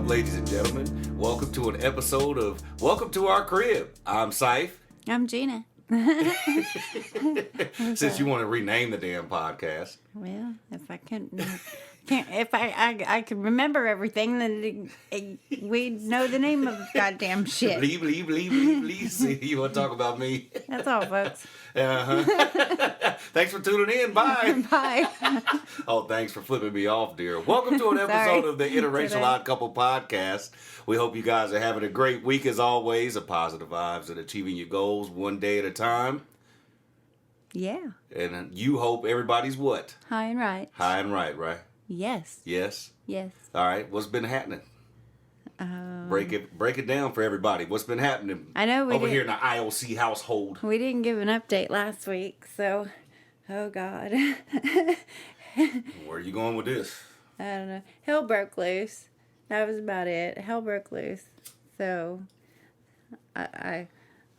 ladies and gentlemen? Welcome to an episode of Welcome to Our Crib. I'm Cyph. I'm Gina. Since you want to rename the damn podcast. Well, if I if I could remember everything, then we'd know the name of the goddamn shit. Leave. See, you want to talk about me? That's all, folks. Thanks for tuning in. Bye. Bye. Oh, thanks for flipping me off, dear. Welcome to an episode of the Interracial Odd Couple Podcast. We hope you guys are having a great week as always, of positive vibes and achieving your goals one day at a time. Yeah. And you hope everybody's what? High and right. High and right? Yes. Yes? Yes. All right. What's been happening? Break it down for everybody. What's been happening I know over here in the IOC household? We didn't give an update last week, so... Oh, God. Where are you going with this? I don't know. Hell broke loose. That was about it. Hell broke loose. So, I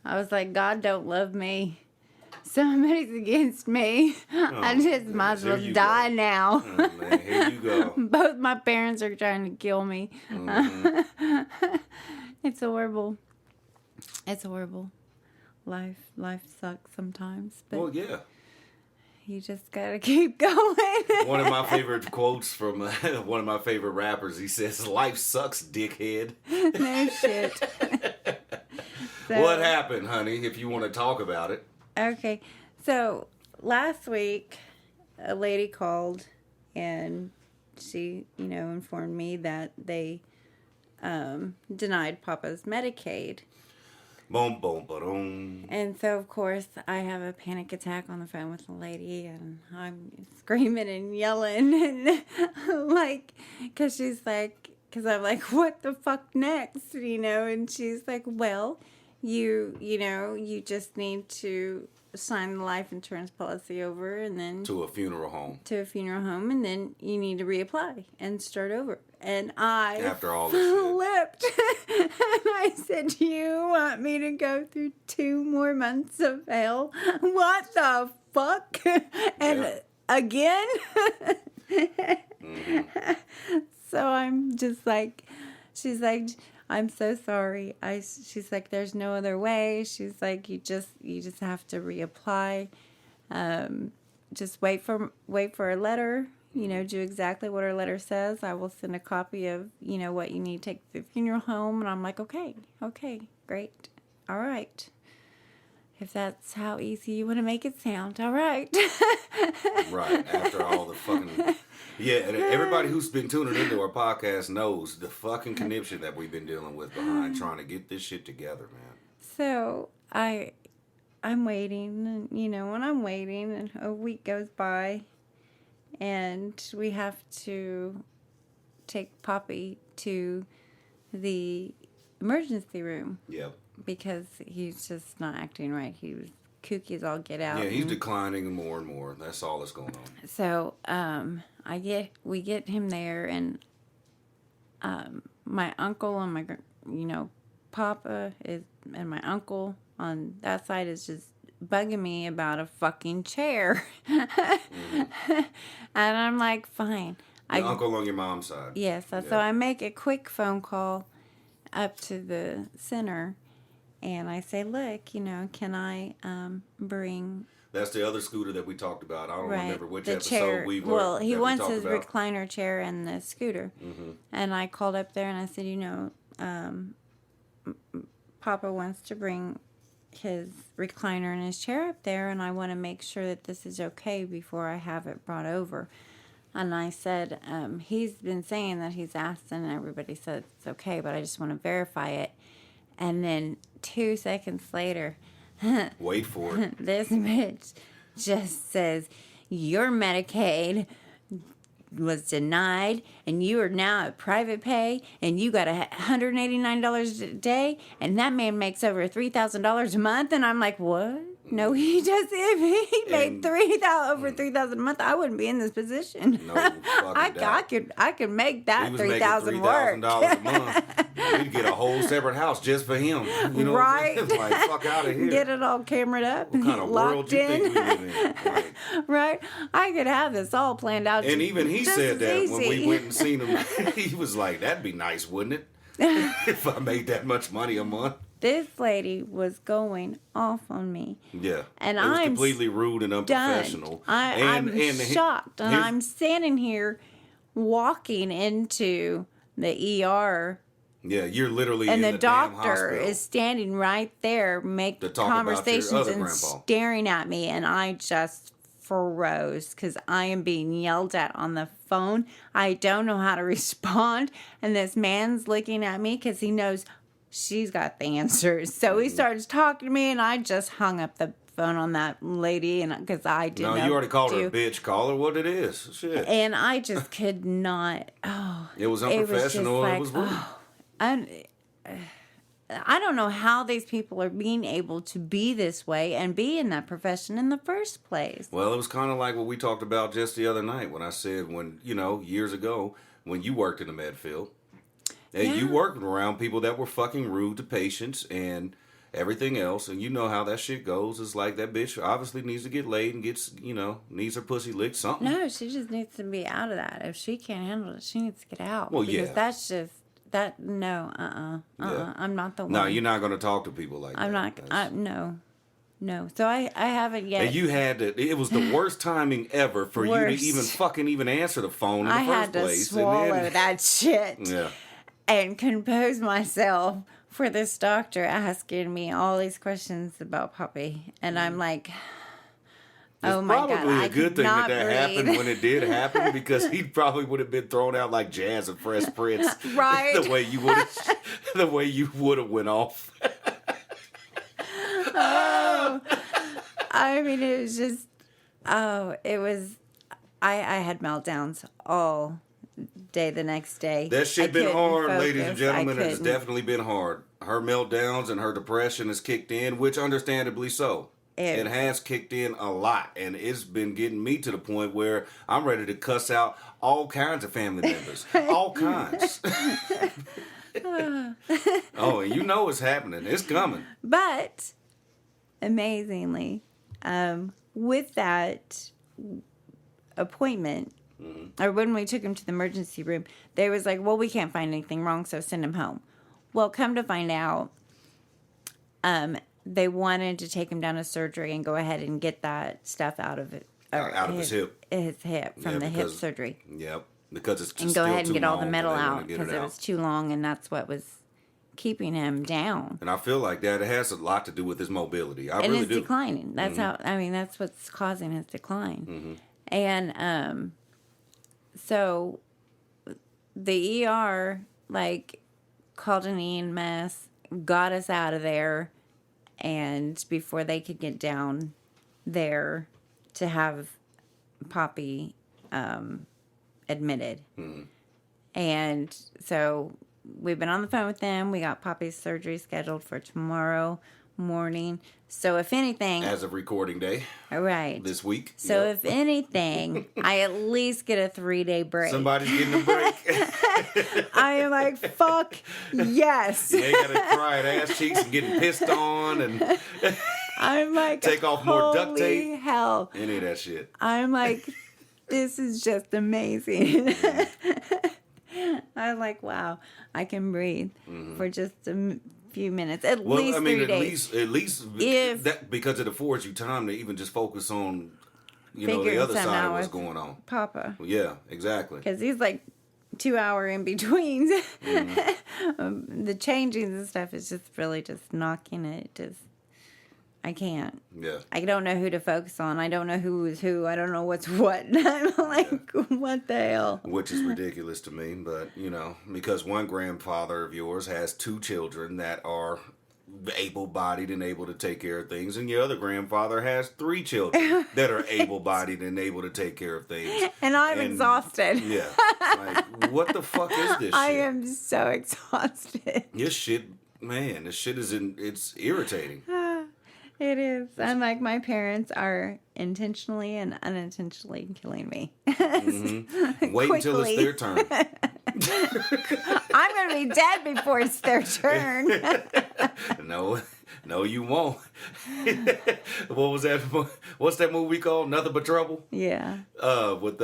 was like, God don't love me. Somebody's against me. I just might as well die now. Oh, man, here you go. Both my parents are trying to kill me. Mm-hmm. It's horrible. It's horrible. Life sucks sometimes. But well, yeah. You just gotta keep going. One of my favorite quotes from one of my favorite rappers, he says, "Life sucks, dickhead." No shit. So, what happened, honey, if you want to talk about it? Okay. So, last week, a lady called and she, informed me that they denied Papa's Medicaid. Boom, boom, boom. And so, of course, I have a panic attack on the phone with the lady, and I'm screaming and yelling, and because I'm like, what the fuck next, and she's like, well, you just need to sign the life insurance policy over, and then... To a funeral home, and then you need to reapply and start over. And I after all flipped. And I said, you want me to go through 2 more months of hell? What the fuck? And again? Mm-hmm. So I'm just like, she's like, I'm so sorry. She's like, there's no other way. She's like, you just have to reapply. Just wait for a letter. Do exactly what her letter says. I will send a copy of, what you need to take to the funeral home. And I'm like, okay, great. All right. If that's how easy you want to make it sound, all right. Right, after all the fucking... Yeah, and everybody who's been tuning into our podcast knows the fucking conniption that we've been dealing with behind trying to get this shit together, man. So, I'm waiting, when I'm waiting, and a week goes by, and we have to take Poppie to the emergency room. Yep. Because he's just not acting right. He was kooky as all get out. Yeah, he's declining more and more. That's all that's going on. So, we get him there, and my uncle and my, Papa and my uncle on that side is just bugging me about a fucking chair. Mm-hmm. And I'm like, fine. Your uncle on your mom's side. Yes. Yeah. So I make a quick phone call up to the center, and I say, look, can I bring... That's the other scooter that we talked about. I don't remember which the episode chair. we were. Well, he wants his about. Recliner chair and the scooter. Mm-hmm. And I called up there and I said, Papa wants to bring his recliner and his chair up there, and I want to make sure that this is okay before I have it brought over. And I said, he's been saying that he's asked, and everybody said it's okay, but I just want to verify it. And then 2 seconds later... Wait for it. This bitch just says, your Medicaid was denied, and you are now at private pay, and you got $189 a day, and that man makes over $3,000 a month. And I'm like, what? No, he doesn't. If he made over 3,000 a month, I wouldn't be in this position. No fucking doubt. I could make that He was 3,000 work. $3,000 a month. We'd get a whole separate house just for him. You know, right? Like, fuck out of here. Get it all cameraed up. What kind of locked world you think we live in? Like, right? I could have this all planned out. and even he just said that easy. when we went and seen him. He was like, "That'd be nice, wouldn't it? If I made that much money a month." This lady was going off on me. Yeah. And it was I'm completely rude and unprofessional. I'm shocked. And I'm standing here walking into the ER. Yeah, you're literally and in the damn doctor hospital. is standing right there, making conversations and staring at me. And I just froze because I am being yelled at on the phone. I don't know how to respond. And this man's looking at me because he knows she's got the answers. So he starts talking to me, and I just hung up the phone on that lady, and because I didn't know. No, you already called her a bitch. Call her what it is. Shit. And I just could not. Oh, it was unprofessional. It was rude. I don't know how these people are being able to be this way and be in that profession in the first place. Well, it was kind of like what we talked about just the other night when I said years ago when you worked in the med field. And you worked around people that were fucking rude to patients and everything else. And you know how that shit goes. It's like that bitch obviously needs to get laid and needs her pussy licked, something. No, she just needs to be out of that. If she can't handle it, she needs to get out. Well, because that's just, no, I'm not the one. No, you're not going to talk to people like that. I'm not, no. So I haven't yet. And you had to, it was the worst timing ever for you to even answer the phone in the first place. I had to swallow that shit. Yeah. And compose myself for this doctor asking me all these questions about Poppie. And I'm like, oh my God, it's probably a good thing that breathe. happened when it did happen, because he probably would have been thrown out like Jazz and Fresh Prince. Right. the way you would have went off. Oh, I mean, it was just, it was, I had meltdowns all day the next day. That shit been hard, ladies and gentlemen. It's definitely been hard. Her meltdowns and her depression has kicked in, which understandably so. It has kicked in a lot, and it's been getting me to the point where I'm ready to cuss out all kinds of family members. All kinds. Oh, and you know it's happening. It's coming. But, amazingly, with that appointment, or when we took him to the emergency room, they was like, well, we can't find anything wrong, so send him home. Well, come to find out, they wanted to take him down to surgery and go ahead and get that stuff out of it. Out of his hip. His hip, from the hip surgery. Yep, because it's just and go ahead and get all the metal out because it was too long, and that's what was keeping him down. And I feel like that it has a lot to do with his mobility. I really do. And it's declining. That's that's what's causing his decline. And so the ER called an EMS, got us out of there, and before they could get down there to have Poppie admitted. And so we've been on the phone with them. We got Poppie's surgery scheduled for tomorrow morning. So if anything, as of recording day, right, this week. So if anything, I at least get a 3-day break. Somebody's getting a break. I am like, fuck yes. You ain't gotta cry at ass cheeks and getting pissed on and I'm like, take off more duct tape. Holy hell! Any of that shit. I'm like, this is just amazing. I'm like, wow, I can breathe for just a few minutes. At least 3 days. At least that, because it affords you time to even just focus on, the other side of what's going on. Papa. Yeah, exactly. Because he's like 2 hour in betweens. The changing and stuff is just really just knocking it. I can't. Yeah. I don't know who to focus on. I don't know who is who. I don't know what's what. I'm like, what the hell? Which is ridiculous to me, but, because one grandfather of yours has 2 children that are able-bodied and able to take care of things, and your other grandfather has 3 children that are able-bodied and able to take care of things. And I'm exhausted. Yeah. Like, what the fuck is this shit? I am so exhausted. This shit, man, it's irritating. It is. I'm like, my parents are intentionally and unintentionally killing me. Mm-hmm. Wait until it's their turn. I'm going to be dead before it's their turn. No, you won't. What was that? What's that movie called? Nothing But Trouble? Yeah. With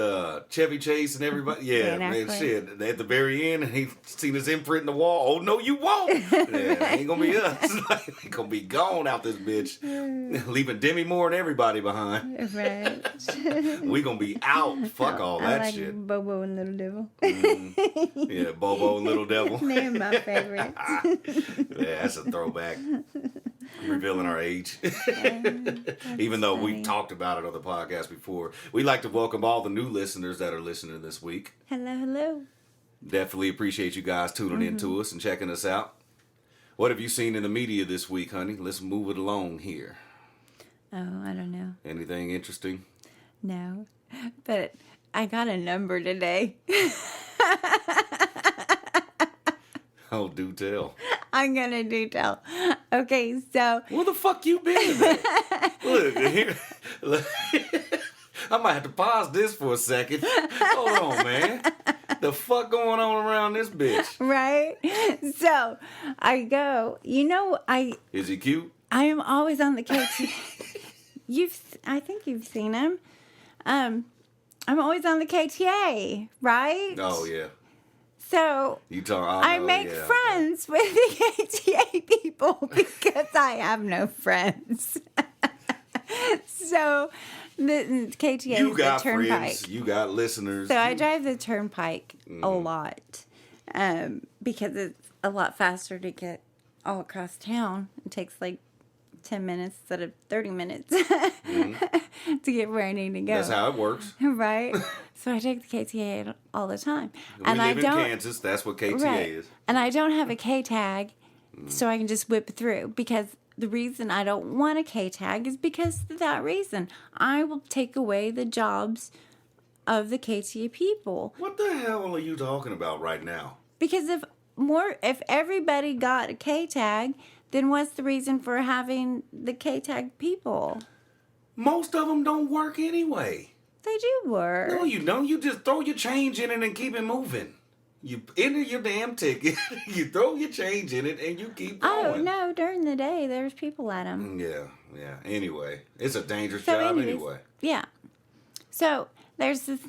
Chevy Chase and everybody. Yeah, man, shit. At the very end, he seen his imprint in the wall. Oh, no, you won't. Yeah, ain't gonna be us. Ain't gonna be gone out this bitch. Leaving Demi Moore and everybody behind. Right. We gonna be out. Fuck all that like shit. Bobo and Little Devil. Yeah, Bobo and Little Devil. They're my favorites. Yeah, that's a throwback. Revealing our age. Even though we talked about it on the podcast before. We'd like to welcome all the new listeners that are listening this week. Hello. Definitely appreciate you guys tuning in to us and checking us out. What have you seen in the media this week, honey? Let's move it along here. Oh, I don't know. Anything interesting? No. But I got a number today. Oh, do tell. I'm gonna do tell. Okay, so where the fuck you been today? Look, here. I might have to pause this for a second. Hold on, man. The fuck going on around this bitch? Right? So I go, Is he cute? I am always on the KTA. I think you've seen him. I'm always on the KTA, right? Oh yeah. So I make friends with the KTA people because I have no friends. So the KTA you is got the turnpike. Friends, you got listeners. So I drive the turnpike a lot because it's a lot faster to get all across town. It takes like 10 minutes instead of 30 minutes to get where I need to go. That's how it works. Right? So I take the KTA all the time. We live in Kansas. That's what KTA is. And I don't have a K tag, so I can just whip through. Because the reason I don't want a K tag is because of that reason. I will take away the jobs of the KTA people. What the hell are you talking about right now? Because if everybody got a K tag, then what's the reason for having the K tag people? Most of them don't work anyway. They do work. No, you don't. You just throw your change in it and keep it moving. You enter your damn ticket, you throw your change in it, and you keep going. Oh, no. During the day, there's people at them. Yeah. Anyway, it's a dangerous job anyway. Yeah. So there's this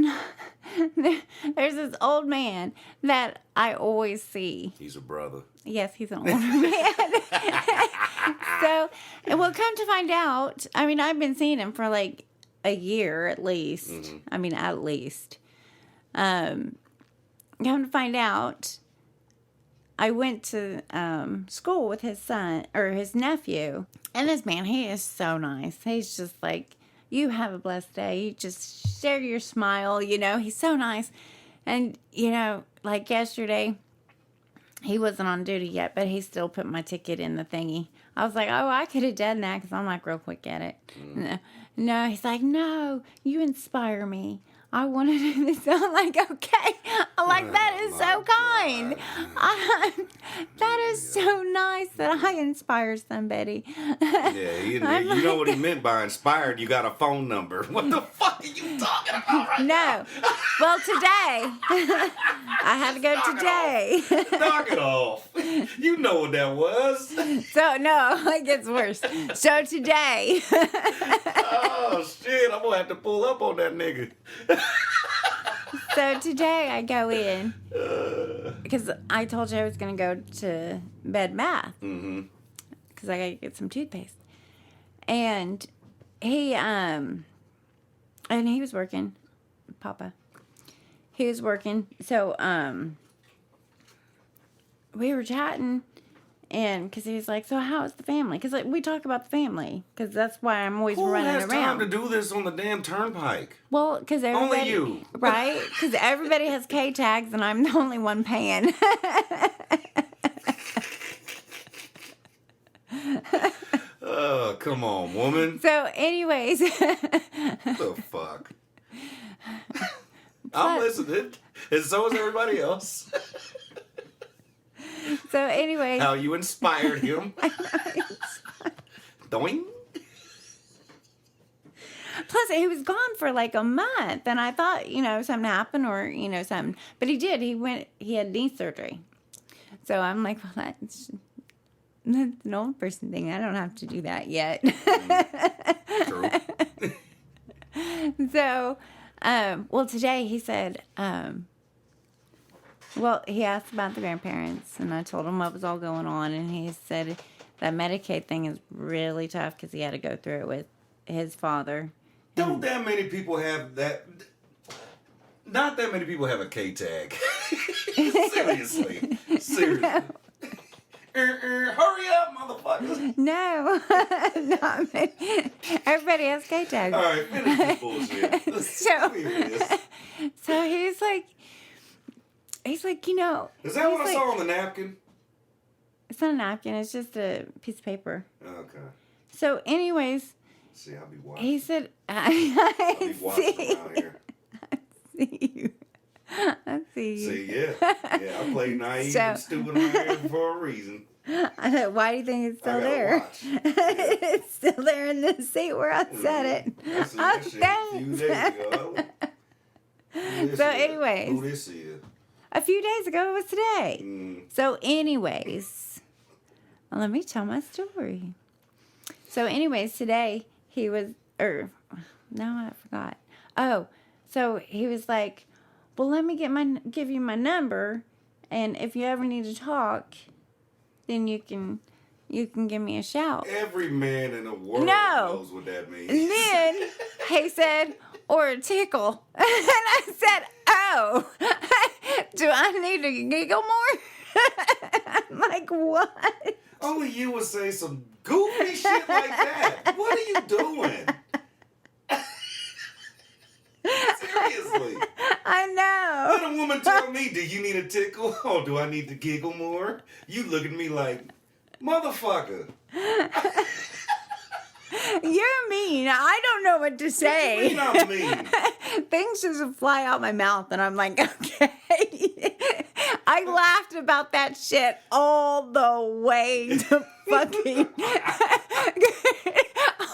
old man that I always see. He's a brother. Yes, he's an older man. So, well, come to find out, I mean, I've been seeing him for like a year at least. Mm-hmm. I mean, at least. Come to find out, I went to school with his son, or his nephew. And this man, he is so nice. He's just like, you have a blessed day. You just share your smile, He's so nice. And, like yesterday, he wasn't on duty yet, but he still put my ticket in the thingy. I was like, oh, I could have done that because I'm like real quick at it. No, he's like, no, you inspire me. I want to do this. I'm like, okay. I'm like, that is so kind. That is so nice that I inspire somebody. Yeah, you know what he meant by inspired. You got a phone number. What the fuck are you talking about right now? Well, today, I had to go today. Knock it off. You know what that was. So, no, it gets worse. So, today. Oh, shit. I'm going to have to pull up on that nigga. So today I go in because I told you I was going to go to Bed Bath because I got to get some toothpaste, and he was working, Papa. He was working, so we were chatting. And because he was like, so how is the family? Because we talk about the family. Because that's why I'm always running around. Who has time to do this on the damn turnpike? Well, because everybody... Only you. Right? Because everybody has K-tags and I'm the only one paying. Oh, come on, woman. So, anyways... What the fuck? I'm listening. And so is everybody else. So anyway, how you inspired him. Doing? Plus, he was gone for like a month, and I thought, something happened or, something. But he did. He had knee surgery. So I'm like, well, that's an old person thing. I don't have to do that yet. True. So, today he said, he asked about the grandparents, and I told him what was all going on, and he said that Medicaid thing is really tough because he had to go through it with his father. Don't that many people have that? Not that many people have a K-tag. Seriously. No. Hurry up, motherfuckers. No, not many. Everybody has K-tags. All right, finish this bullshit. So he's like, Is that what I saw on the napkin? It's not a napkin. It's just a piece of paper. Okay. So, anyways. See, I'll be watching. He said, I'll be watching around here. I see you. See, yeah. Yeah, I play naive and stupid around here for a reason. Why do you think it's still there? Watch. Yeah. It's still there in the seat where I said it. I seen that shit a few days ago. Anyways. Who this is? A few days ago, it was today. So, anyways, let me tell my story. So, anyways, today he was, I forgot. Oh, so he was like, well, let me give you my number, and if you ever need to talk, then you can give me a shout. Every man in the world knows what that means. And then he said, or a tickle. And I said, oh, do I need to giggle more? I'm like, what? Only you would say some goofy shit like that. What are you doing? Seriously. I know. Let a woman tell me, do you need a tickle? Or do I need to giggle more? You look at me like, motherfucker. You're mean. I don't know what to say. What do you mean I'm mean? Things just fly out my mouth, and I'm like, okay. I laughed about that shit all the way to fucking.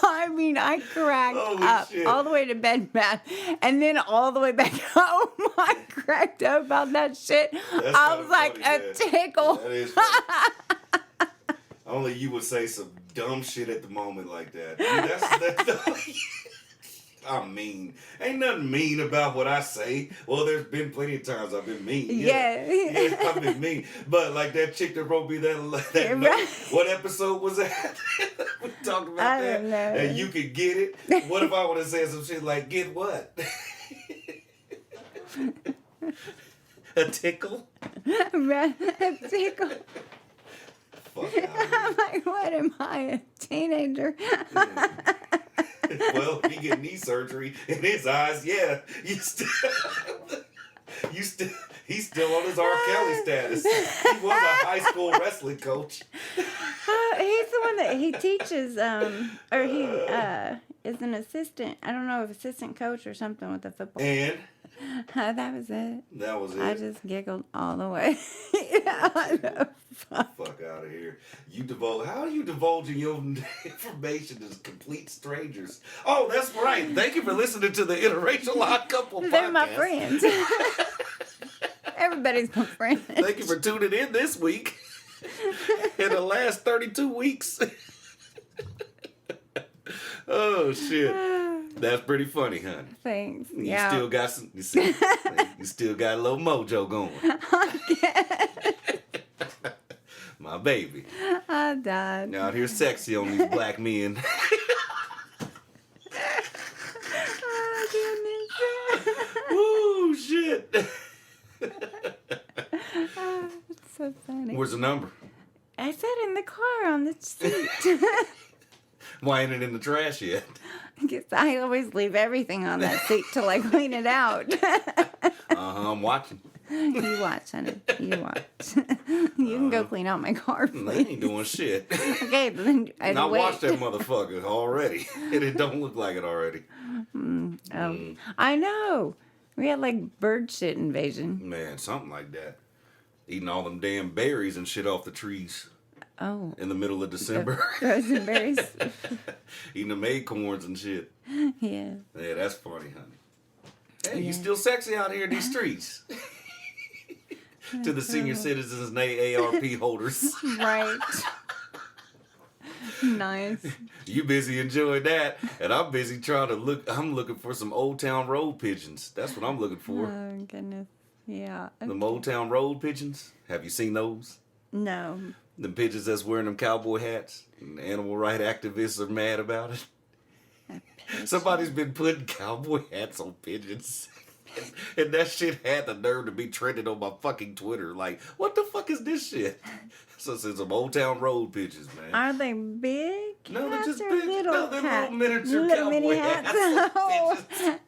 I mean, I cracked up all the way to bed, man, and then all the way back home. I cracked up about that shit. I was like, a tickle. That is funny. Only you would say some dumb shit at the moment like that. That's I'm mean. Ain't nothing mean about what I say. Well, there's been plenty of times I've been mean. Yeah, I've been mean. But like that chick that wrote me that note, what episode was that? We talked about I that. don't know. And you could get it. What if I would have said some shit like, get what? A tickle? A tickle. I'm like, what am I, a teenager? Well, he get knee surgery in his eyes. Yeah, he's still on his R. Kelly status. He was a high school wrestling coach. He's the one that he teaches, or he is an assistant. I don't know, if assistant coach or something with the football. And that was it. That was it. I just giggled all the way. Fuck out of here. How are you divulging your information to complete strangers? Oh, that's right. Thank you for listening to the Interracial Odd Couple Podcast. They're my friends. Everybody's my friend. Thank you for tuning in this week. In the last 32 weeks. Oh, shit. That's pretty funny, honey. Thanks. You still got some, you still got a little mojo going. My baby. I died. Now out here sexy on these black men. Oh, goodness. Ooh, shit. It's so funny. Where's the number? I said in the car on the seat. Why ain't it in the trash yet? Because I always leave everything on that seat till I clean it out. I'm watching. You watch, honey. You watch. You can go clean out my car, please. I ain't doing shit. Okay, then And I watched that motherfucker already. And it don't look like it already. I know. We had like bird shit invasion. Man, something like that. Eating all them damn berries and shit off the trees. Oh. In the middle of December. Frozen berries. Eating them acorns and shit. Yeah. Yeah, that's funny, honey. Hey, you still sexy out here in these streets. To the senior citizens and AARP holders. Right. Nice. You busy enjoying that, and I'm busy trying to look. I'm looking for some Old Town Road pigeons. That's what I'm looking for. Oh, goodness. Yeah. Okay. Them Old Town Road pigeons. Have you seen those? No. Them pigeons that's wearing them cowboy hats. And animal rights activists are mad about it. Somebody's been putting cowboy hats on pigeons. And that shit had the nerve to be trending on my fucking Twitter. Like, what the fuck is this shit? So it's some Old Town Road pigeons, man. Are they big? No, they're just or big. little No, they're hats? little miniature Little cowboy mini hats. Oh,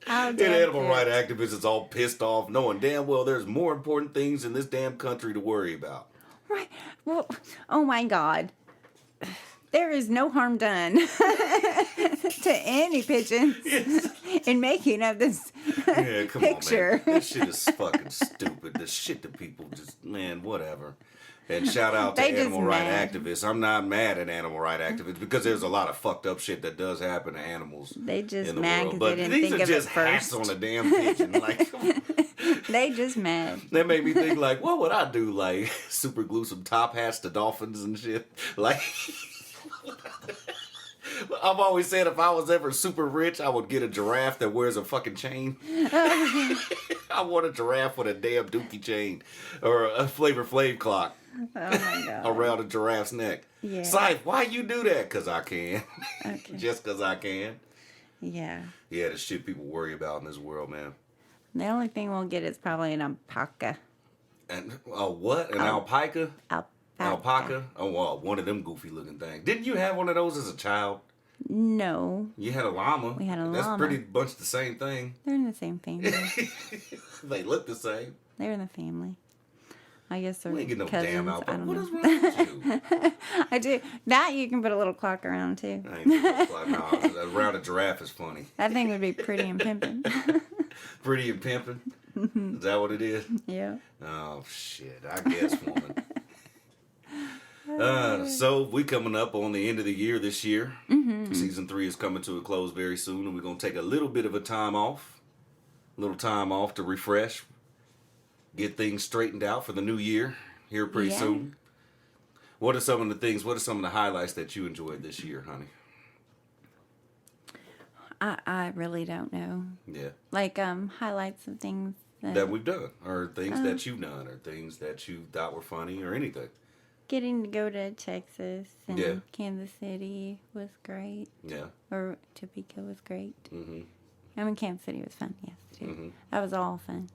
how And damn animal cute. rights activists is all pissed off, knowing damn well there's more important things in this damn country to worry about. Right. Well, oh my God. There is no harm done to any pigeons in making of this picture. On, man. This shit is fucking stupid. The shit that people just, man, whatever. And shout out to animal rights activists. I'm not mad at animal rights activists because there's a lot of fucked up shit that does happen to animals. They just in the mad world. because they didn't think of it these are just hats first. on a damn pigeon. Like, They just mad. that made me think, like, what would I do? Like, super glue some top hats to dolphins and shit? Like, I've always said if I was ever super rich, I would get a giraffe that wears a fucking chain. I want a giraffe with a damn dookie chain or a Flavor Flav clock. Oh my God. Around a giraffe's neck. Yeah. Cyph, why you do that? Because I can. Okay. Just because I can. Yeah. Yeah, the shit people worry about in this world, man. The only thing we'll get is probably an alpaca. And what? An alpaca? Alpaca? Oh, well, one of them goofy looking things. Didn't you have one of those as a child? No. You had a llama. We had a That's llama. pretty much the same thing. They're in the same family. They look the same. They're in the family. I guess they're We ain't get no cousins. damn I alpaca. don't What know. is wrong with you? I do. That you can put a little clock around too. I ain't like, no, around a giraffe is funny. That thing would be pretty and pimping. Pretty and pimping? Is that what it is? Yeah. Oh, shit. I guess, woman. So we coming up on the end of the year this year. Mm-hmm. Season 3 is coming to a close very soon, and we're going to take a little bit of a time off. A little time off to refresh. Get things straightened out for the new year here pretty soon. What are some of the highlights that you enjoyed this year, honey? I really don't know. Yeah. Like highlights of things That we've done, or things that you've done, or things that you thought were funny, or anything. Getting to go to Texas and Yeah. Kansas City was great. Yeah. Or Topeka was great. Mm-hmm. I mean, Kansas City was fun, yes, too. Mm-hmm. That was all fun.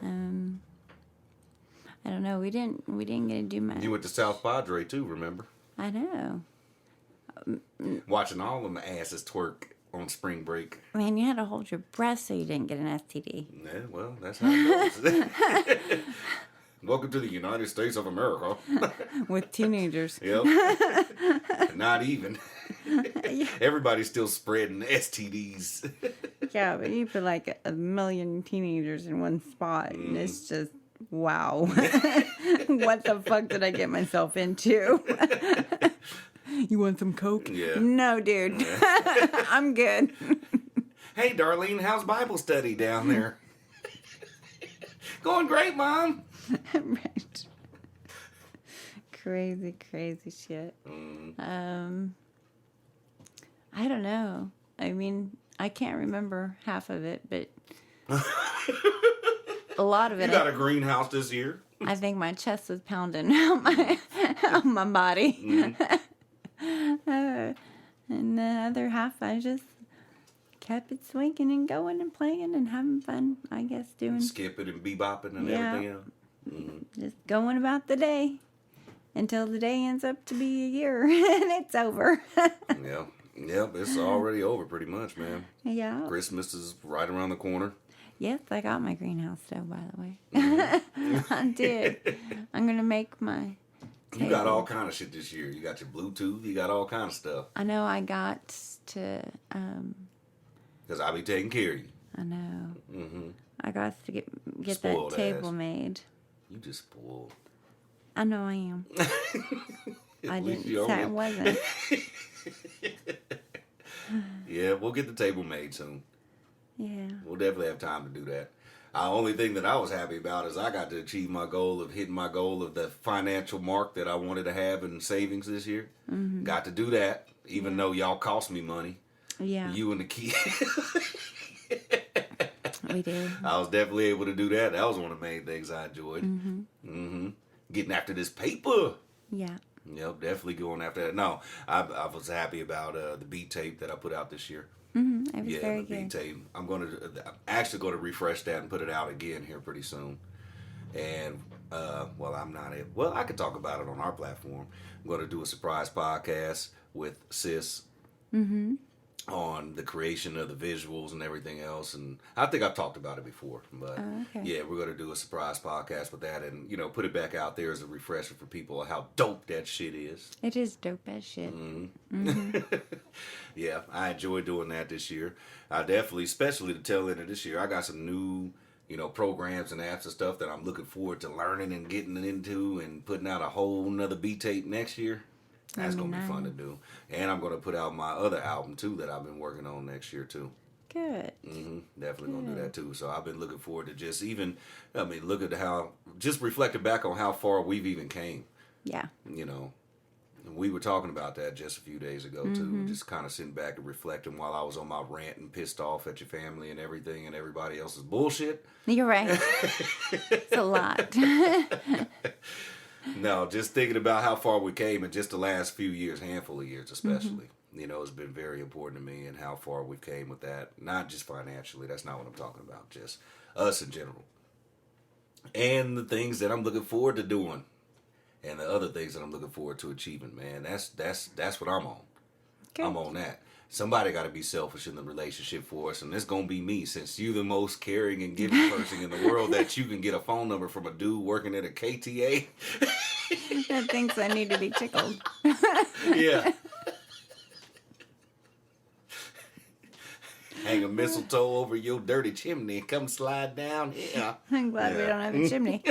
I don't know. We didn't get to do much. You went to South Padre too, remember? I know. Watching all them asses twerk on spring break. Man, you had to hold your breath so you didn't get an STD. Yeah, well, that's how it goes. Welcome to the United States of America. With teenagers. Yep. Not even. Everybody's still spreading STDs. Yeah, but you put like a million teenagers in one spot, and it's just, wow. What the fuck did I get myself into? You want some Coke? Yeah. No, dude. Yeah. I'm good. Hey, Darlene, how's Bible study down there? Going great, Mom. Right. Crazy shit. I don't know. I mean, I can't remember half of it, but a lot of it. You got a greenhouse this year? I think my chest was pounding on my body. Mm-hmm. And the other half, I just kept it swinging and going and playing and having fun, I guess, doing. Skipping and bebopping and everything else. Mm-hmm. Just going about the day until the day ends up to be a year and it's over. Yeah. Yep, it's already over pretty much, man. Yeah. Christmas is right around the corner. Yes, I got my greenhouse stove, by the way. Mm-hmm. I did. I'm going to make my You got all kind of shit this year. You got your Bluetooth. You got all kind of stuff. I know I got to... Because I'll be taking care of you. I know. Mm-hmm. I got to get Spoiled that table ass. made. You just spoiled. I know I am. I didn't say it wasn't. Yeah, we'll get the table made soon. Yeah. We'll definitely have time to do that. The only thing that I was happy about is I got to achieve my goal of hitting my goal of the financial mark that I wanted to have in savings this year. Mm-hmm. Got to do that, even though y'all cost me money. Yeah. You and the kids. We did. I was definitely able to do that. That was one of the main things I enjoyed. Mm-hmm. Mm-hmm. Getting after this paper. Yeah. Yep, definitely going after that. No, I was happy about the beat tape that I put out this year. Mm-hmm. It was very the beat good. tape. I'm actually going to refresh that and put it out again here pretty soon. And I'm not able. Well, I could talk about it on our platform. I'm going to do a surprise podcast with Sis. Mm-hmm. On the creation of the visuals and everything else, and I think I've talked about it before, but yeah, we're going to do a surprise podcast with that, and put it back out there as a refresher for people how dope that shit is. It is dope as shit. Mm-hmm. Mm-hmm. Yeah, I enjoyed doing that this year. I definitely, especially the tail end of this year, I got some new programs and apps and stuff that I'm looking forward to learning and getting into, and putting out a whole nother beat tape next year. That's going to be fun to do. And I'm going to put out my other album, too, that I've been working on next year, too. Good. Mm-hmm. Definitely going to do that, too. So I've been looking forward to just look at just reflecting back on how far we've even came. Yeah. We were talking about that just a few days ago, too. Just kind of sitting back and reflecting while I was on my rant and pissed off at your family and everything and everybody else's bullshit. You're right. It's a lot. No, just thinking about how far we came in just the last few years, handful of years especially. It's been very important to me and how far we've came with that. Not just financially, that's not what I'm talking about, just us in general. And the things that I'm looking forward to doing. And the other things that I'm looking forward to achieving, man. That's what I'm on. Good. I'm on that. Somebody got to be selfish in the relationship for us, and it's going to be me, since you're the most caring and giving person in the world, that you can get a phone number from a dude working at a KTA. That thinks I need to be tickled. Yeah. Hang a mistletoe over your dirty chimney and come slide down here. I'm glad we don't have a chimney.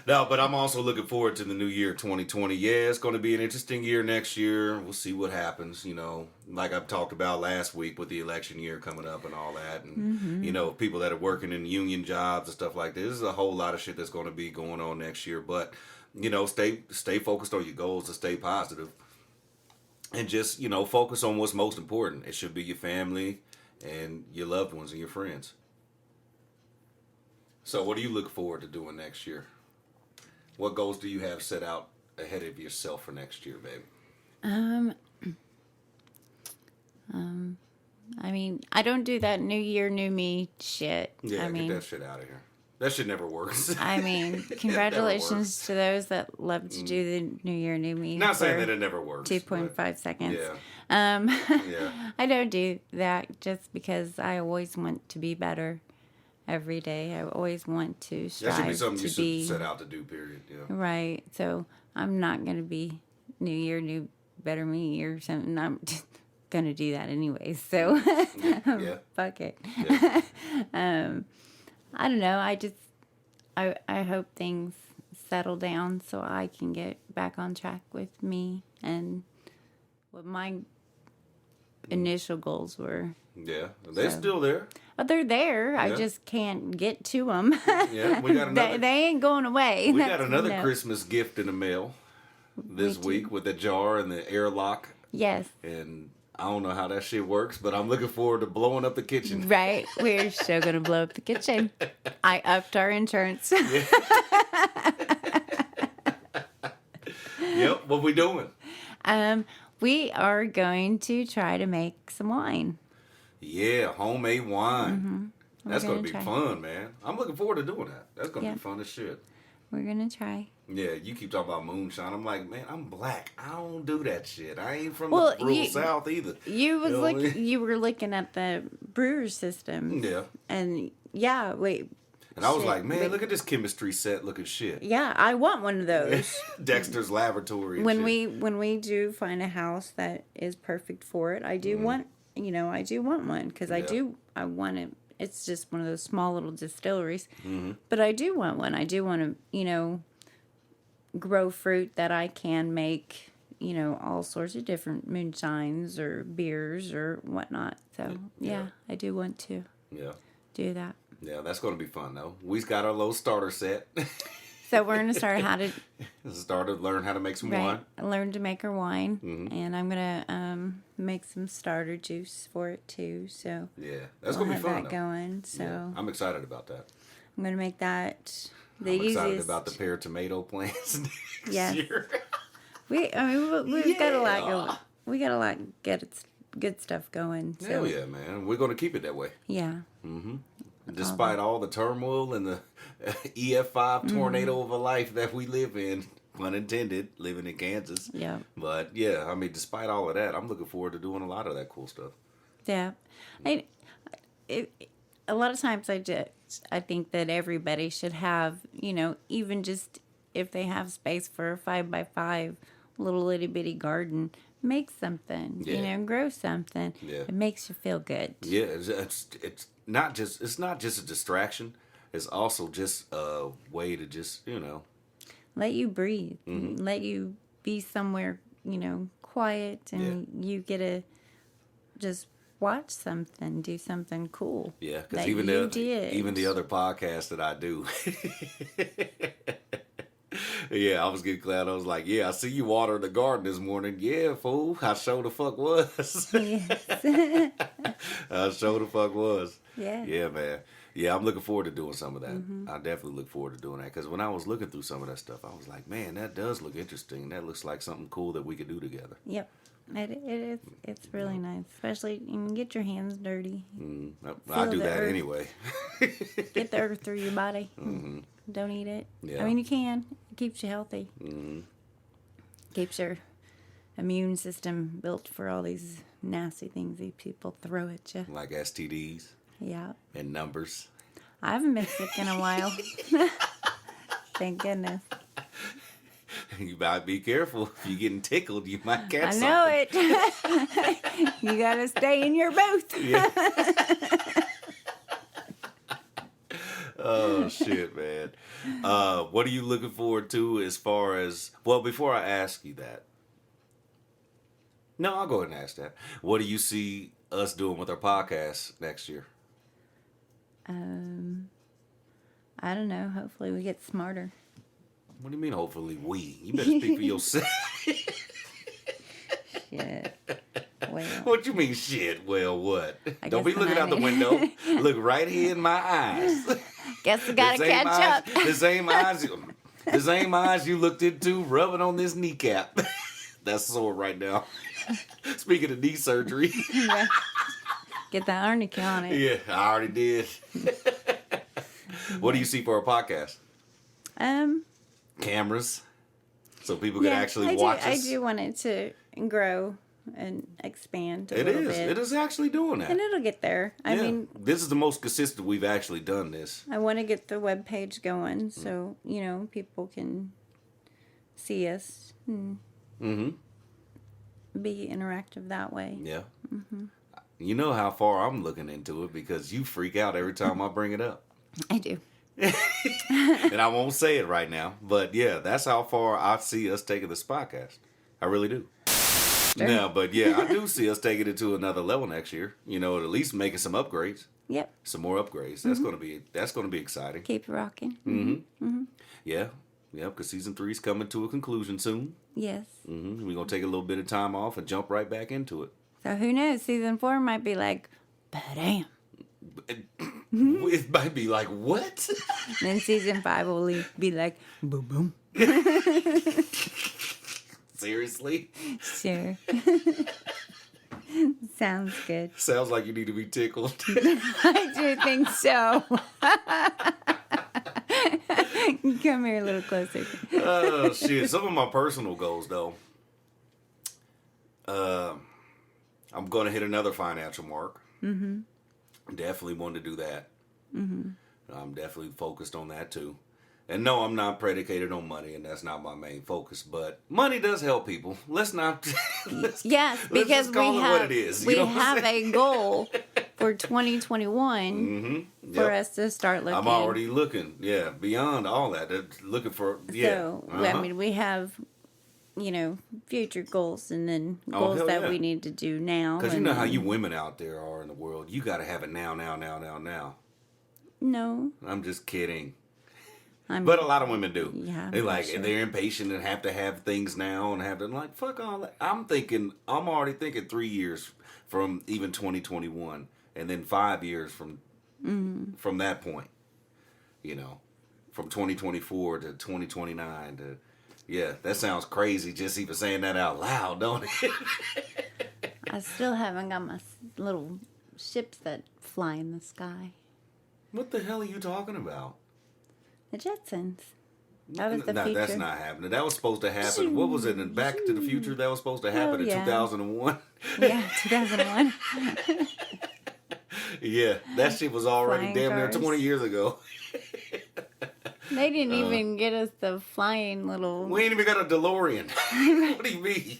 No, but I'm also looking forward to the new year, 2020. Yeah, it's going to be an interesting year next year. We'll see what happens, like I've talked about last week with the election year coming up and all that. And, people that are working in union jobs and stuff like this. There's a whole lot of shit that's going to be going on next year. But, stay focused on your goals and stay positive. And just, focus on what's most important. It should be your family and your loved ones and your friends. So what do you look forward to doing next year? What goals do you have set out ahead of yourself for next year, babe? I don't do that New Year, New Me shit. Yeah, get that shit out of here. That shit never works. Congratulations to those that love to do the New Year, New Me. Not saying that it never works. 2.5 seconds. Yeah. I don't do that just because I always want to be better. Every day, I always want to strive that should be something to you should set out to do. Period. Yeah. Right. So I'm not gonna be New Year, New Better Me or something. I'm just gonna do that anyway. So fuck it. Yeah. I don't know. I hope things settle down so I can get back on track with me and what my initial goals were. Yeah, they're still there. But they're there. Yeah. I just can't get to them. Yeah, we got another. They ain't going away. We got another Christmas gift in the mail this week with the jar and the airlock. Yes. And I don't know how that shit works, but I'm looking forward to blowing up the kitchen. Right. We're still going to blow up the kitchen. I upped our insurance. Yeah. Yep. What we doing? We are going to try to make some wine. Yeah, homemade wine. Mm-hmm. That's going to be fun, man. I'm looking forward to doing that. That's going to be fun as shit. We're going to try. Yeah, you keep talking about moonshine. I'm like, man, I'm black. I don't do that shit. I ain't from the rural South either. You were looking at the brewer system. Yeah. And and I was like, man, look at this chemistry set looking shit. Yeah, I want one of those. Dexter's Laboratory. When we do find a house that is perfect for it, I do want one because I want it. It's just one of those small little distilleries, but I do want one. I do want to grow fruit that I can make, all sorts of different moonshines or beers or whatnot. So, I do want to do that. Yeah, that's going to be fun, though. We've got our little starter set. So we're going to start how to... learn how to make some wine. Learn to make our wine. Mm-hmm. And I'm going to make some starter juice for it, too. So yeah, that's going to be fun, that going. So yeah, I'm excited about that. I'm going to make that I'm excited about the pear tomato plants next year. We've got a lot going. We got a lot good stuff going. So. Hell yeah, man. We're going to keep it that way. Yeah. Mm-hmm. Despite all the turmoil and the EF5 tornado of a life that we live in, pun intended, living in Kansas. Yeah. But yeah, I mean, despite all of that, I'm looking forward to doing a lot of that cool stuff. Yeah. A lot of times I think that everybody should have, even just if they have space for a 5x5 little itty bitty garden, make something, grow something. Yeah. It makes you feel good. Yeah, it's not just a distraction. It's also just a way to just, let you breathe, let you be somewhere, quiet, and you get to just watch something, do something cool. Yeah, because even the other podcasts that I do. Yeah, I was getting glad. I was like, I see you watering the garden this morning. Yeah, fool. I sure the fuck was. Yes. I sure the fuck was. Yeah. Yeah, man. Yeah, I'm looking forward to doing some of that. I definitely look forward to doing that. Because when I was looking through some of that stuff, I was like, man, that does look interesting. That looks like something cool that we could do together. Yep. It is. It's really nice. Especially, you can get your hands dirty. I do that anyway. Get the earth through your body. Don't eat it. Yeah. I mean, you can. It keeps you healthy. Keeps your immune system built for all these nasty things these people throw at you. Like STDs. Yeah. And numbers. I haven't been sick in a while. Thank goodness. You might be careful. If you're getting tickled, you might catch something. I know it. You got to stay in your booth. Yeah. Oh, shit, man. What are you looking forward to as far as... Well, before I ask you that... No, I'll go ahead and ask that. What do you see us doing with our podcast next year? I don't know. Hopefully we get smarter. What do you mean, hopefully we? You better speak for yourself. Shit. Well. What you mean, shit? Well, what? Don't be looking out the window. Look right here in my eyes. Guess we gotta catch up. The same eyes you looked into rubbing on this kneecap. That's sore right now. Speaking of knee surgery. Yeah. Get that arnica on it. Yeah, I already did. What do you see for a podcast? Cameras, so people can actually watch us. I do want it to grow and expand a little bit. It is actually doing that. And it'll get there. I mean... This is the most consistent we've actually done this. I want to get the webpage going so, people can see us and be interactive that way. Yeah. You know how far I'm looking into it because you freak out every time I bring it up. I do. And I won't say it right now, but yeah, that's how far I see us taking this podcast. I really do. Sure. Now, but yeah, I do see us taking it to another level next year. At least making some upgrades. Yep. Some more upgrades. That's gonna be exciting. Keep rocking. Yeah. Yeah, because season 3 is coming to a conclusion soon. Yes. We're gonna take a little bit of time off and jump right back into it. So who knows? Season 4 might be like, bam. It might be like, what? Then season 5 will be like, boom, boom. Seriously? Sure. Sounds good. Sounds like you need to be tickled. I do think so. Come here a little closer. Oh, shit. Some of my personal goals, though. I'm going to hit another financial mark. Definitely want to do that. I'm definitely focused on that, too. And no, I'm not predicated on money, and that's not my main focus. But money does help people. Let's not... Yes, because let's call it what it is. We have a goal for 2021 for us to start looking. I'm already looking, beyond all that. Looking for, So, I mean, we have, future goals and then goals that we need to do now. Because you know how you women out there are in the world. You got to have it now. No. I'm just kidding. But a lot of women do. Yeah. They're impatient and have to have things now and have to, like, fuck all that. I'm already thinking 3 years from even 2021 and then 5 years from that point. From 2024 to 2029 to, that sounds crazy just even saying that out loud, don't it? I still haven't got my little ships that fly in the sky. What the hell are you talking about? The Jetsons. That was the future. That's not happening. That was supposed to happen. What was it in Back to the Future? That was supposed to happen in 2001? Yeah, 2001. Yeah, that shit was already Flying damn near cars. 20 years ago. They didn't even get us the flying little... We ain't even got a DeLorean. What do you mean?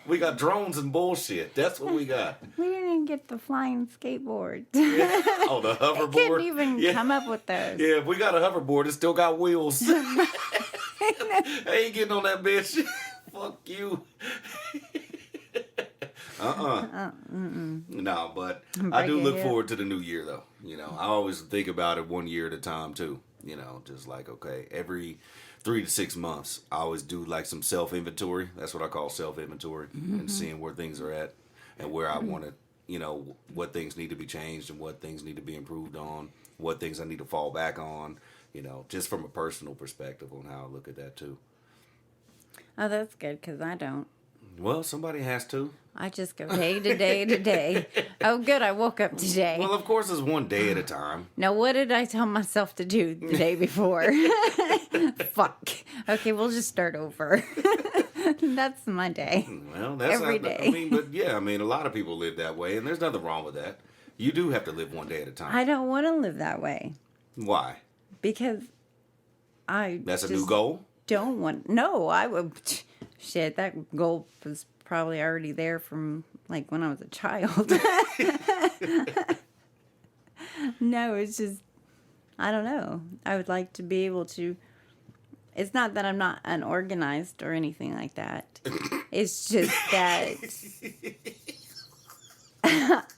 We got drones and bullshit. That's what we got. We didn't even get the flying skateboard. Oh, the hoverboard. They couldn't even come up with those. Yeah, if we got a hoverboard, it still got wheels. I ain't getting on that bitch. Fuck you. No, but I do look forward to the new year, though. I always think about it 1 year at a time, too. Just like, okay, every 3 to 6 months, I always do like some self-inventory. That's what I call self-inventory, and seeing where things are at and where I want to, what things need to be changed and what things need to be improved on, what things I need to fall back on, just from a personal perspective on how I look at that, too. Oh, that's good, because I don't. Well, somebody has to. I just go day to day to day. Oh, good, I woke up today. Well, of course, it's one day at a time. Now, what did I tell myself to do the day before? Fuck. Okay, we'll just start over. That's my day. Well, that's every day. A lot of people live that way, and there's nothing wrong with that. You do have to live one day at a time. I don't want to live that way. Why? Because That's a new goal? Don't want... No, I would... Shit, that goal was probably already there from, like, when I was a child. No, it's just... I don't know. I would like to be able to... It's not that I'm not unorganized or anything like that. It's just that...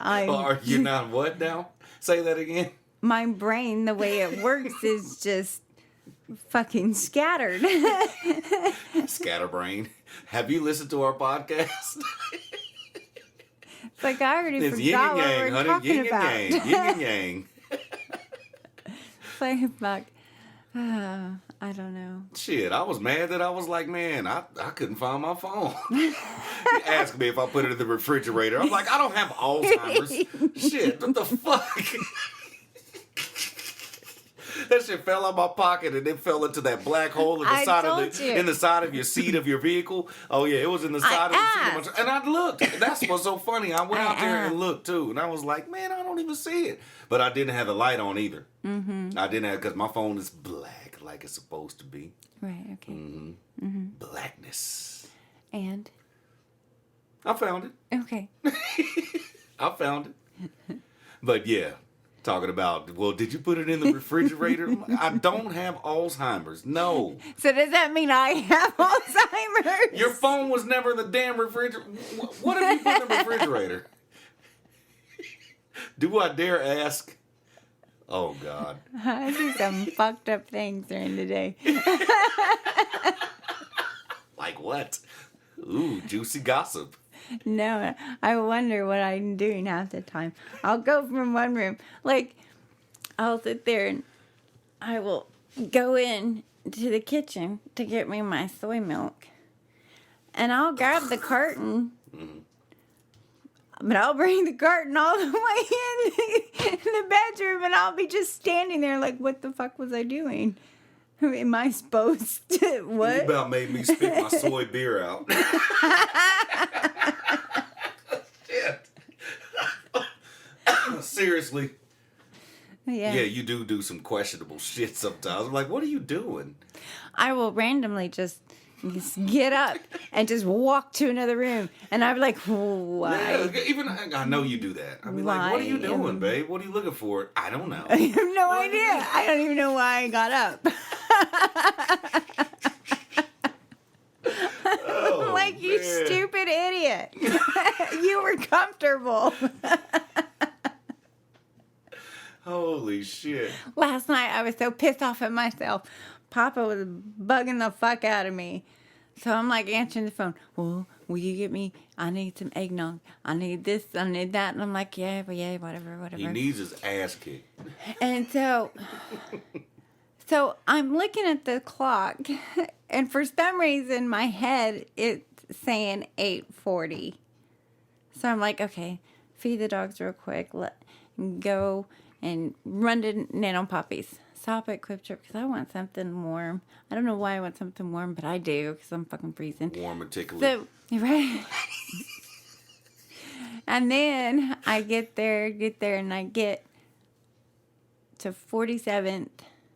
Are you not what now? Say that again. My brain, the way it works, is just... fucking scattered. Scatterbrain. Have you listened to our podcast? It's like I already it's forgot what yang, we're honey. talking Yin about. and yang. Yin and yang. It's like, fuck. I don't know. Shit, I was mad that I was like, man, I couldn't find my phone. He asked me if I put it in the refrigerator. I'm like, I don't have Alzheimer's. Shit, what the fuck? That shit fell out my pocket and then fell into that black hole in the side of your seat of your vehicle. Oh yeah, it was in the side of the seat of my, and I looked. That's what's so funny. I went out there and looked too, and I was like, man, I don't even see it. But I didn't have the light on either. Mm-hmm. I didn't have, because my phone is black like it's supposed to be. Right. Okay. Mm-hmm. Mm-hmm. Blackness. And I found it. okay. I found it. But yeah. Talking about, well, did you put it in the refrigerator? I don't have Alzheimer's. No. So does that mean I have Alzheimer's? Your phone was never in the damn refrigerator. What have you put in the refrigerator? Do I dare ask? Oh, God. I do some fucked up things during the day. Like what? Ooh, juicy gossip. No, I wonder what I'm doing half the time. I'll go from one room. Like, I'll sit there and I will go in to the kitchen to get me my soy milk. And I'll grab the carton. Mm-hmm. But I'll bring the carton all the way in the bedroom and I'll be just standing there like, what the fuck was I doing? Am I supposed to? What? You about made me spit my soy beer out. Shit. Seriously. Yeah. Yeah, you do some questionable shit sometimes. I'm like, what are you doing? I will randomly just just get up and just walk to another room. And I'd be like, why? Yeah, even I know you do that. I'd be like, what are you doing, babe? What are you looking for? I don't know. I have no idea. I don't even know why I got up. Oh, like, you stupid idiot. You were comfortable. Holy shit. Last night, I was so pissed off at myself. Papa was bugging the fuck out of me. So I'm like answering the phone. Well, will you get me? I need some eggnog. I need this. I need that. And I'm like, yeah, whatever. He needs his ass kicked. And so I'm looking at the clock, and for some reason, my head it's saying 8:40. So I'm like, okay, feed the dogs real quick. Go and run to Nano Poppie's. Stop at Quick Trip because I want something warm. I don't know why I want something warm, but I do because I'm fucking freezing. Warm and tickly. So, right. And then I get there, and I get to 47th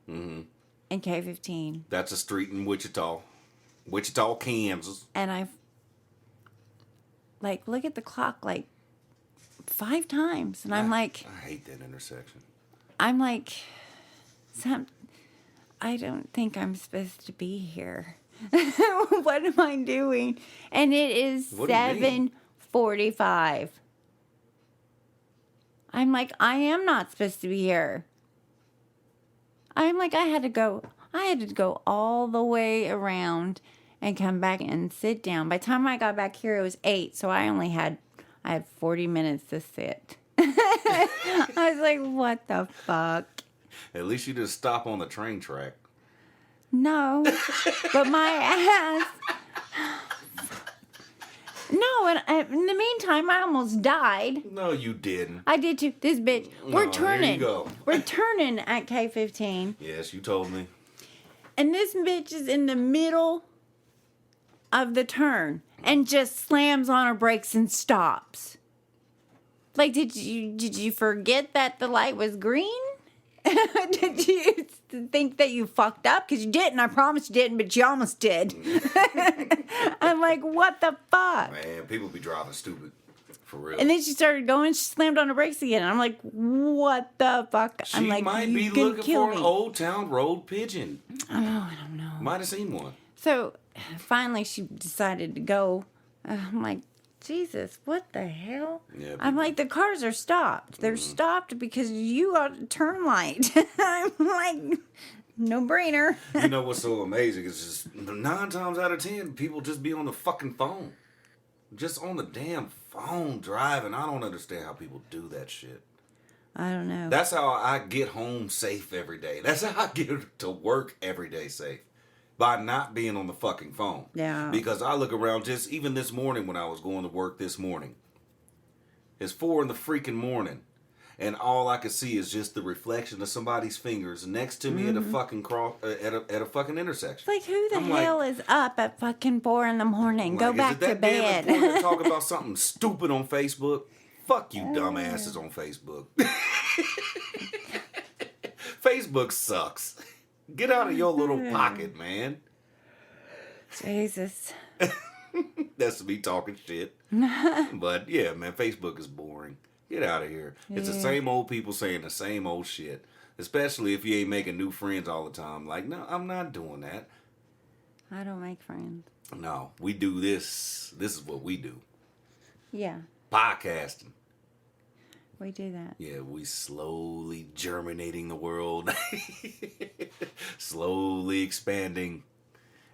and K15. That's a street in Wichita, Kansas. And I look at the clock 5 times, and I'm like, I hate that intersection. I'm like, I don't think I'm supposed to be here. What am I doing? And it is 7:45. I'm like, I am not supposed to be here. I'm like, I had to go all the way around and come back and sit down. By the time I got back here, it was 8, so I had 40 minutes to sit. I was like, what the fuck? At least you just stop on the train track. No, but my ass. No, and in the meantime, I almost died. No, you didn't. I did too. This bitch. We're turning. Here you go. We're turning at K15. Yes, you told me. And this bitch is in the middle of the turn and just slams on her brakes and stops. Like, did you forget that the light was green? Did you think that you fucked up? Because you didn't. I promise you didn't, but you almost did. I'm like, what the fuck? Man, people be driving stupid. For real. And then she started going. She slammed on her brakes again. And I'm like, what the fuck? She I'm like, might be looking for an Old Town Road pigeon. Oh, I don't know. Might have seen one. So finally she decided to go. I'm like, Jesus, what the hell? Yeah, I'm like, the cars are stopped. They're stopped because you got a turn light. I'm like, no brainer. You know what's so amazing? It's just 9 times out of 10, people just be on the fucking phone. Just on the damn phone driving. I don't understand how people do that shit. I don't know. That's how I get home safe every day. That's how I get to work every day safe. By not being on the fucking phone. Yeah. Because I look around just even this morning when I was going to work this morning. It's 4 in the freaking morning. And all I could see is just the reflection of somebody's fingers next to me at a fucking at a fucking intersection. It's like, who the hell is up at fucking 4 in the morning? Go back to bed. Damn important to talk about something stupid on Facebook? Fuck you dumbasses on Facebook. Facebook sucks. Get out of your little pocket, man. Jesus. That's me talking shit. But yeah, man, Facebook is boring. Get out of here. It's the same old people saying the same old shit. Especially if you ain't making new friends all the time. Like, no, I'm not doing that. I don't make friends. No, we do this. This is what we do. Yeah. Podcasting. We do that. Yeah, we slowly germinating the world. Slowly expanding.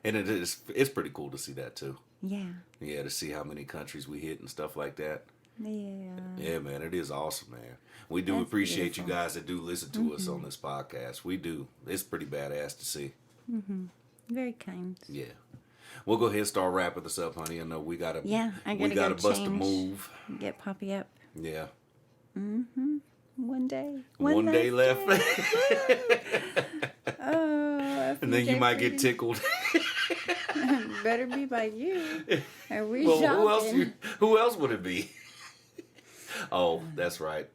And it's pretty cool to see that too. Yeah. Yeah, to see how many countries we hit and stuff like that. Yeah. Yeah, man, it is awesome, man. We do appreciate you guys that do listen to us on this podcast. We do. It's pretty badass to see. Very kind. Yeah. We'll go ahead and start wrapping this up, honey. I know we gotta bust a move. Get Poppie up. Yeah. One day. One day left. Oh, and then you might get tickled. Better be by you. Are we well, shopping? who else would it be? Oh, that's right.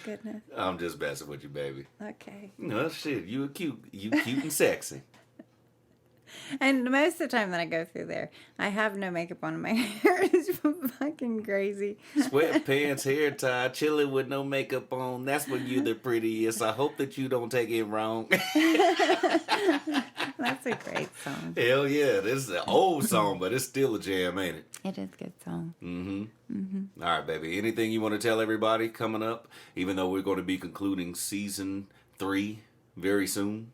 goodness. I'm just messing with you, baby. Okay. No shit, you cute and sexy. And most of the time that I go through there, I have no makeup on. My hair is fucking crazy. Sweatpants, hair tied, chilling with no makeup on. That's when you're the prettiest. I hope that you don't take it wrong. That's a great song. Hell yeah, this is an old song, but it's still a jam, ain't it? It is a good song. All right, baby. Anything you want to tell everybody coming up? Even though we're going to be concluding season 3 very soon.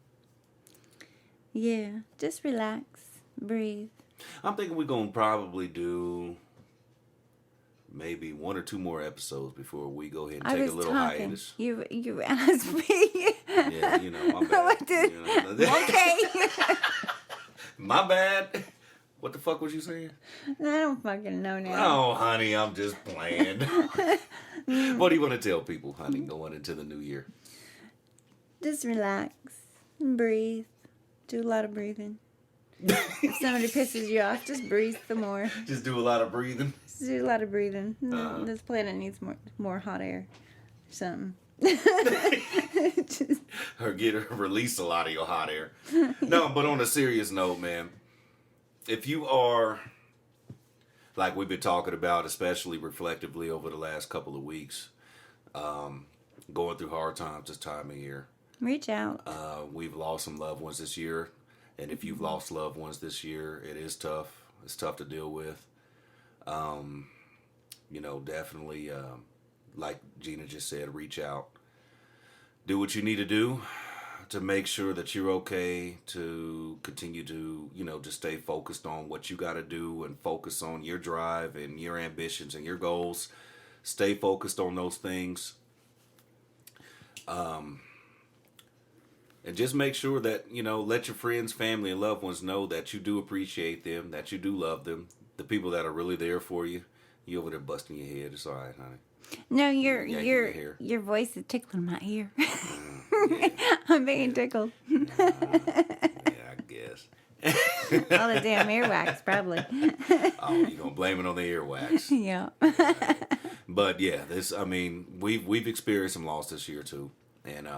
Yeah, just relax, breathe. I'm thinking we're going to probably do maybe 1 or 2 more episodes before we go ahead and take a little hiatus. You asked me. Yeah, you know, my bad. Okay. My bad. What the fuck was you saying? I don't fucking know now. Oh, honey, I'm just playing. What do you want to tell people, honey, going into the new year? Just relax, breathe, do a lot of breathing. If somebody pisses you off, just breathe some more. Just do a lot of breathing. Just do a lot of breathing. This planet needs more hot air. Something. Or release a lot of your hot air. No, but on a serious note, man, if you are, like we've been talking about, especially reflectively over the last couple of weeks, going through hard times this time of year. Reach out. We've lost some loved ones this year. And if you've lost loved ones this year, it is tough. It's tough to deal with. You know, definitely, like Gina just said, reach out. Do what you need to do to make sure that you're okay, to continue to, you know, just stay focused on what you got to do and focus on your drive and your ambitions and your goals. Stay focused on those things. And just make sure that, you know, let your friends, family, and loved ones know that you do appreciate them, that you do love them. The people that are really there for you. You over there busting your head. It's all right, honey. No, your voice is tickling my ear. Yeah. I'm being tickled. Yeah, I guess. All the damn earwax, probably. Oh, you gonna blame it on the earwax? Yeah. But yeah, we've experienced some loss this year too, and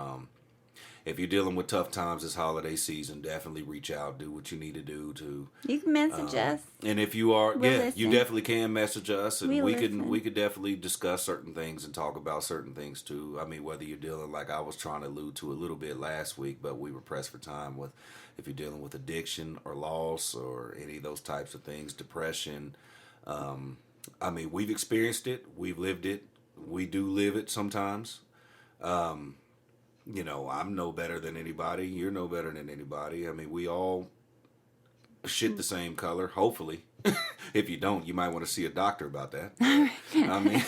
if you're dealing with tough times this holiday season, definitely reach out, do what you need to do to. You can message us. And if you are, listen. you definitely can message us, and we listen. could definitely discuss certain things and talk about certain things too. I mean, whether you're dealing, like I was trying to allude to a little bit last week, but we were pressed for time with, if you're dealing with addiction or loss or any of those types of things, depression. I mean, we've experienced it, we've lived it, we do live it sometimes. You know, I'm no better than anybody. You're no better than anybody. I mean, we all shit the same color, hopefully. If you don't, you might want to see a doctor about that. I mean,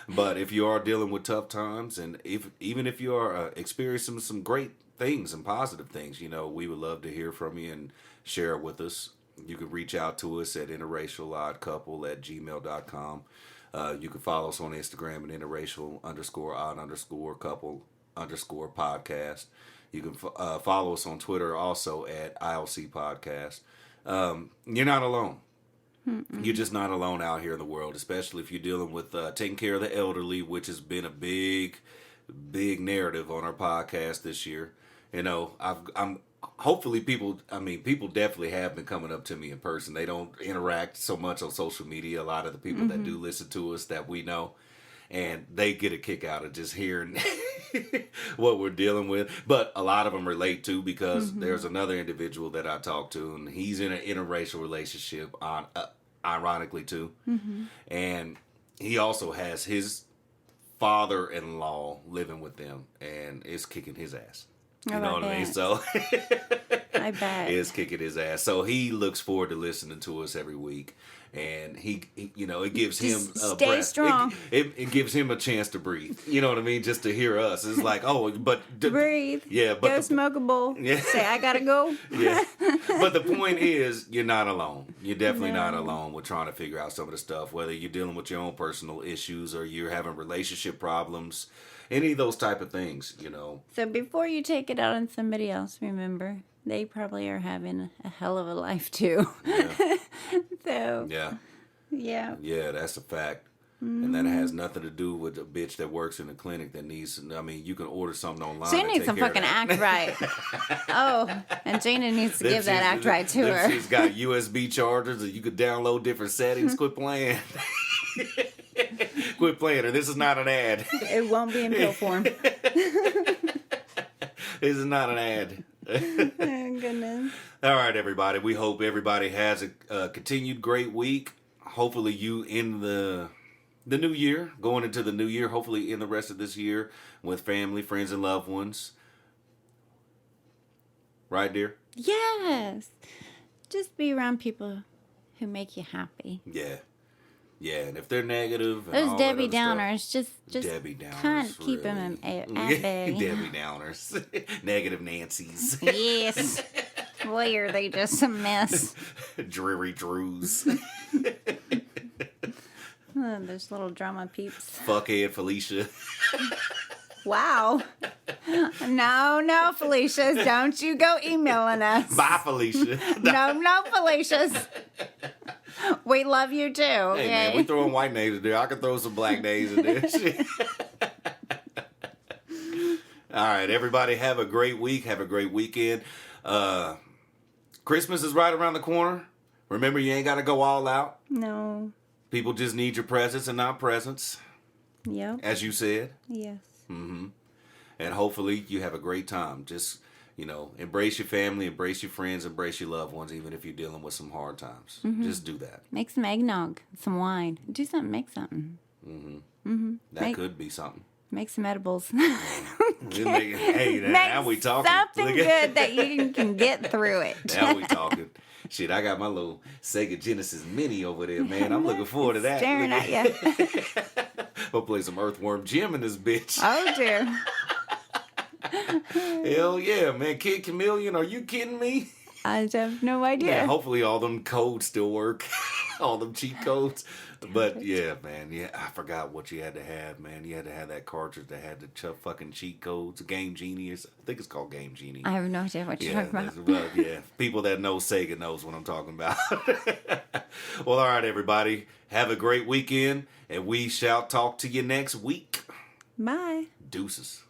but if you are dealing with tough times, and even if you are experiencing some great things and positive things, you know, we would love to hear from you and share it with us. You can reach out to us at interracialoddcouple@gmail.com. You can follow us on Instagram at interracial_odd_couple_podcast. You can follow us on Twitter also at ILC Podcast. You're not alone. Mm-mm. You're just not alone out here in the world, especially if you're dealing with taking care of the elderly, which has been a big narrative on our podcast this year. You know, I'm hopefully people definitely have been coming up to me in person. They don't interact so much on social media. A lot of the people that do listen to us that we know, and they get a kick out of just hearing what we're dealing with. But a lot of them relate to, because there's another individual that I talked to, and he's in an interracial relationship, ironically too. And he also has his father-in-law living with them, and it's kicking his ass. You know what I mean? So I bet it's kicking his ass. So he looks forward to listening to us every week, and he you know, it gives him a breath. Strong. It gives him a chance to breathe. You know what I mean? Just to hear us, it's like, oh, but breathe. Yeah, but go smoke a bowl. Yeah. Say I gotta go. Yeah, but the point is, you're not alone. You're definitely not alone with trying to figure out some of the stuff. Whether you're dealing with your own personal issues or you're having relationship problems. Any of those type of things, you know. So before you take it out on somebody else, remember, they probably are having a hell of a life too. Yeah. So. Yeah. Yeah. Yeah, that's a fact. And that has nothing to do with a bitch that works in a clinic that needs, I mean, you can order something online. She needs some fucking act right. Oh, and Gina needs to give that act right to her. She's got USB chargers and you could download different settings. Quit playing. Quit playing her. This is not an ad. It won't be in pill form. This is not an ad. Oh, goodness. All right, everybody. We hope everybody has a continued great week. Hopefully you in the new year, going into the new year, hopefully in the rest of this year with family, friends, and loved ones. Right, dear? Yes. Just be around people who make you happy. Yeah. Yeah, and if they're negative... And those all Debbie that other Downers, stuff, just Debbie Downers, kind of keep really. them at bay. Debbie Downers. Negative Nancy's. Yes. Boy, are they just a mess. Dreary Drews. Oh, those little drama peeps. Fuckhead Felicia. Wow. No, Felicias. Don't you go emailing us. Bye, Felicia. No, Felicias. We love you too, okay? Hey, man, we throwing white names in there. I can throw some black names in there. All right, everybody, have a great week. Have a great weekend. Christmas is right around the corner. Remember, you ain't got to go all out. No. People just need your presence and not presents. Yep. As you said. Yes. Mm-hmm. And hopefully you have a great time. Just, embrace your family, embrace your friends, embrace your loved ones, even if you're dealing with some hard times. Mm-hmm. Just do that. Make some eggnog, some wine. Do something, make something. Mm-hmm. Mm-hmm. That could be something. Make some edibles. Hey, now we talking. Something good that you can get through it. Now we talking. Shit, I got my little Sega Genesis Mini over there, man. I'm looking forward to that. Staring at you. We'll play some Earthworm Jim in this bitch. Oh, dear. Hell yeah, man. Kid Chameleon, are you kidding me? I have no idea. Yeah, hopefully all them codes still work. All them cheat codes. But yeah, man. Yeah, I forgot what you had to have, man. You had to have that cartridge that had the fucking cheat codes. Game Genie. I think it's called Game Genie. I have no idea what you're talking about. Well, yeah, people that know Sega knows what I'm talking about. Well, all right, everybody. Have a great weekend, and we shall talk to you next week. Bye. Deuces.